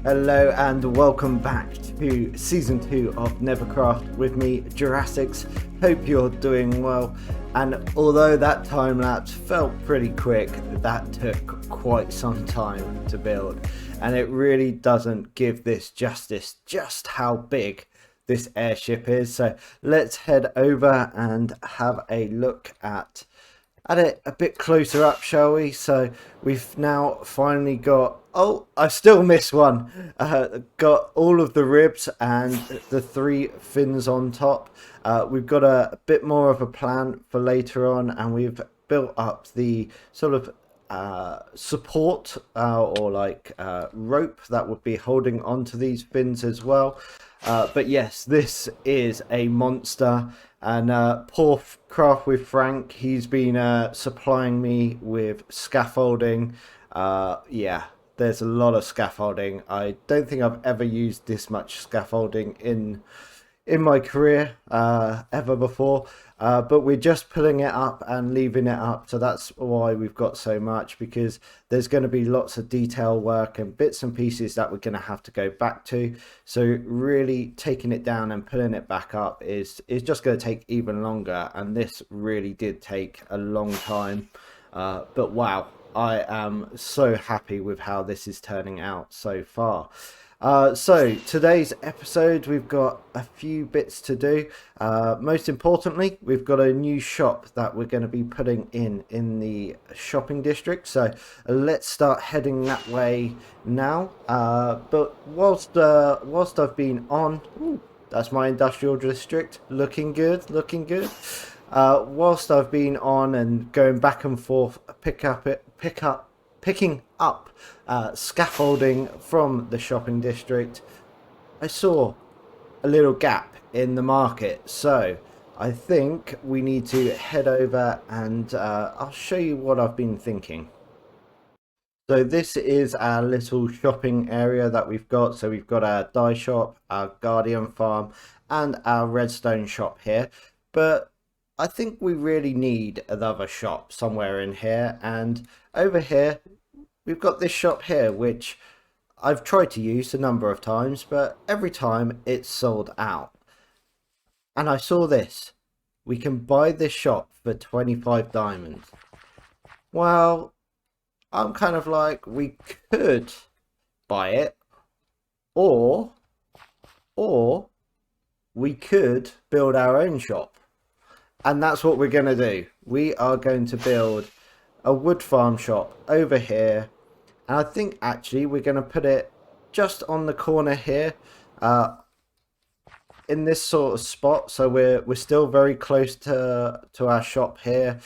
Hello and welcome back to season 2 of NeverCraft with me, Jurassics. Hope you're doing well. And although that time lapse felt pretty quick, that took quite some time to build. And it really doesn't give this justice just how big this airship is. So let's head over and have a look at it a bit closer up, shall we? So we've now finally got, oh, I still missed one. Got all of the ribs and the 3 fins on top. We've got a bit more of a plan for later on, and we've built up the sort of support or like rope that would be holding onto these fins as well. But yes, this is a monster. And poor Craft with Frank, he's been supplying me with scaffolding. Yeah, there's a lot of scaffolding. I don't think I've ever used this much scaffolding in my career ever before, but we're just pulling it up and leaving it up, so that's why we've got so much, because there's going to be lots of detail work and bits and pieces that we're going to have to go back to. So really taking it down and pulling it back up is just going to take even longer, and this really did take a long time, but wow, I am so happy with how this is turning out so far. So today's episode, we've got a few bits to do. Most importantly, we've got a new shop that we're going to be putting in the shopping district. So let's start heading that way now. But whilst I've been on, ooh, that's my industrial district, looking good, looking good. Whilst I've been on and going back and forth, picking up scaffolding from the shopping district, I saw a little gap in the market, so I think we need to head over and I'll show you what I've been thinking. So this is our little shopping area that we've got. So we've got our dye shop, our guardian farm, and our redstone shop here, but I think we really need another shop somewhere in here. And over here we've got this shop here, which I've tried to use a number of times, but every time it's sold out. And I saw this. We can buy this shop for 25 diamonds. Well, I'm kind of like, we could buy it, or we could build our own shop. And that's what we're going to do. We are going to build a wood farm shop over here, and I think actually we're going to put it just on the corner here, in this sort of spot, so we're still very close to our shop here.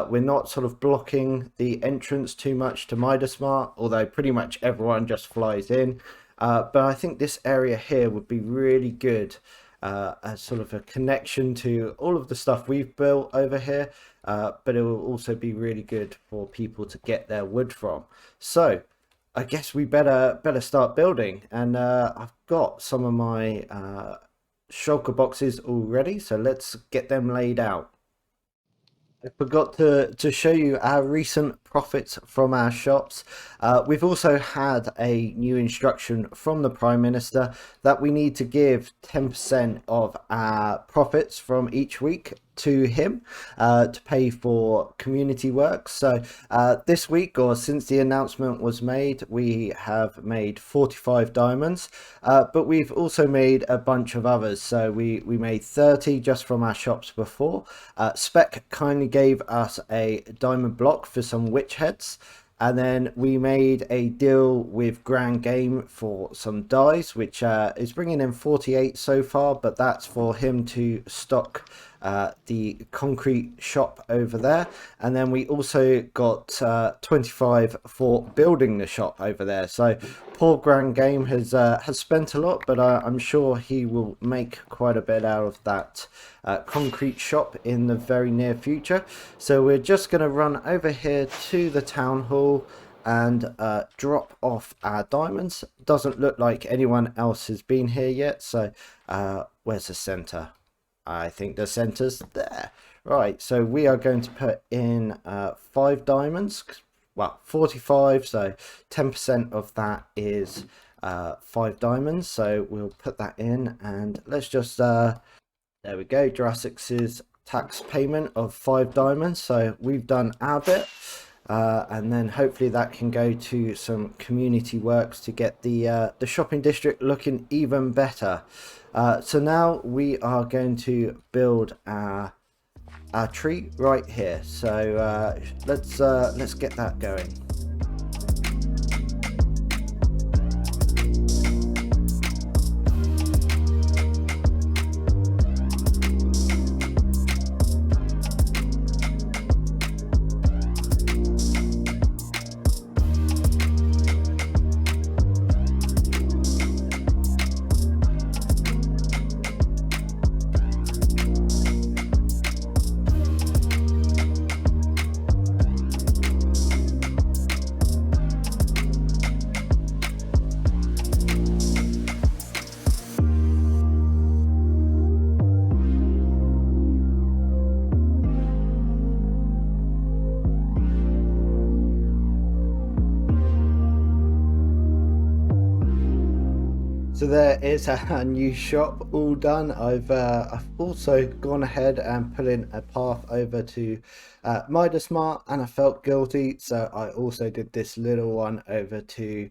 We're not sort of blocking the entrance too much to MidaSmart, although pretty much everyone just flies in, but I think this area here would be really good as sort of a connection to all of the stuff we've built over here, but it will also be really good for people to get their wood from. So I guess we better start building, and I've got some of my shulker boxes already, so let's get them laid out. I forgot to show you our recent profits from our shops. We've also had a new instruction from the Prime Minister that we need to give 10% of our profits from each week to him to pay for community work. So this week, or since the announcement was made, we have made 45 diamonds, but we've also made a bunch of others. So we made 30 just from our shops before. Spec kindly gave us a diamond block for some witch heads, and then we made a deal with Grand Game for some dyes, which is bringing in 48 so far, but that's for him to stock the concrete shop over there. And then we also got 25 for building the shop over there. So poor Grand Game has spent a lot, but I'm sure he will make quite a bit out of that concrete shop in the very near future. So we're just going to run over here to the town hall and drop off our diamonds. Doesn't look like anyone else has been here yet, so where's the center? I think the center's there. Right, so we are going to put in 5 diamonds, well, 45, so 10% of that is 5 diamonds, so we'll put that in, and let's just there we go, Jurassic's tax payment of 5 diamonds. So we've done our bit, and then hopefully that can go to some community works to get the shopping district looking even better. So now we are going to build our tree right here. So let's get that going. So there is a new shop all done. I've also gone ahead and put in a path over to MidaSmart, and I felt guilty, so I also did this little one over to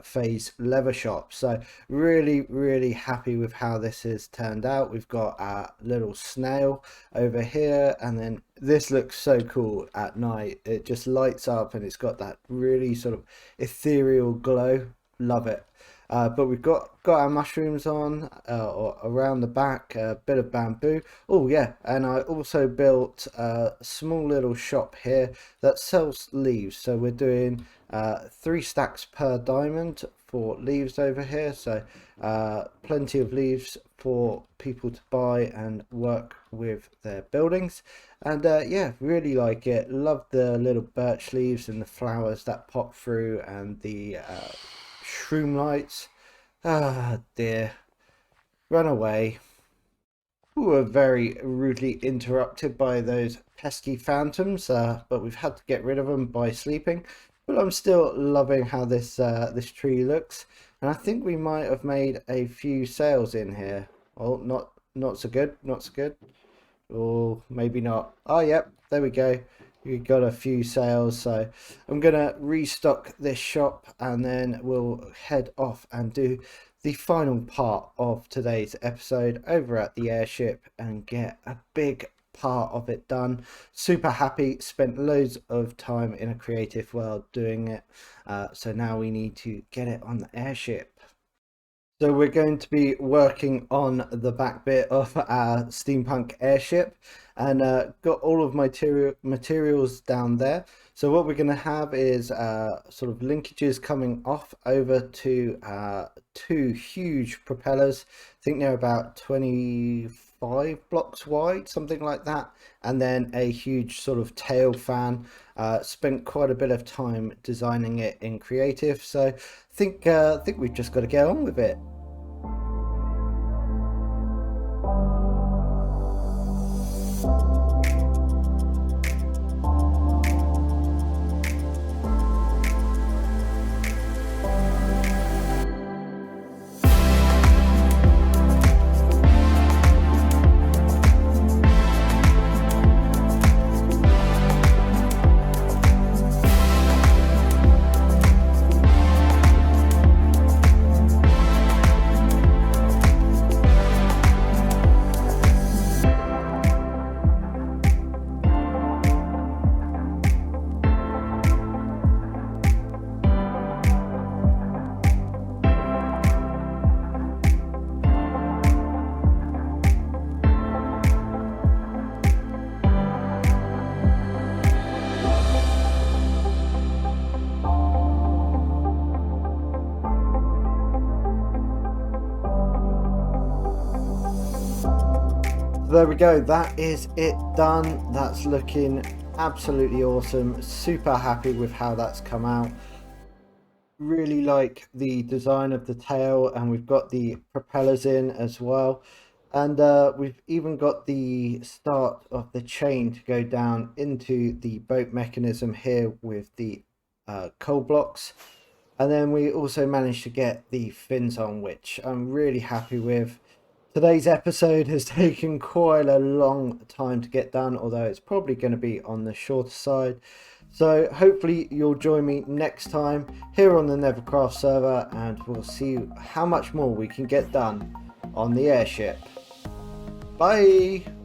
Faye's Leather Shop. So really happy with how this has turned out. We've got a little snail over here, and then this looks so cool at night. It just lights up and it's got that really sort of ethereal glow. Love it. But we've got our mushrooms on or around the back, a bit of bamboo. Oh yeah, and I also built a small little shop here that sells leaves. So we're doing 3 stacks per diamond for leaves over here. So plenty of leaves for people to buy and work with their buildings. And yeah, really like it. Love the little birch leaves and the flowers that pop through, and the shroom lights. Ah dear, run away. We were very rudely interrupted by those pesky phantoms, but we've had to get rid of them by sleeping. But I'm still loving how this this tree looks, and I think we might have made a few sales in here. Oh, not so good, not so good. Or maybe not. Oh yep, there we go. We got a few sales, so I'm gonna restock this shop, and then we'll head off and do the final part of today's episode over at the airship and get a big part of it done. Super happy, spent loads of time in a creative world doing it, so now we need to get it on the airship. So we're going to be working on the back bit of our Steampunk Airship, and got all of my materials down there. So what we're going to have is sort of linkages coming off over to 2 huge propellers. I think they're about 25 blocks wide, something like that, and then a huge sort of tail fan. Spent quite a bit of time designing it in creative, so I think we've just got to get on with it. There we go, that is it done. That's looking absolutely awesome. Super happy with how that's come out. Really like the design of the tail, and we've got the propellers in as well, and we've even got the start of the chain to go down into the boat mechanism here with the coal blocks. And then we also managed to get the fins on, which I'm really happy with. Today's episode has taken quite a long time to get done, although it's probably going to be on the shorter side. So hopefully you'll join me next time here on the NeverCraft server, and we'll see how much more we can get done on the airship. Bye!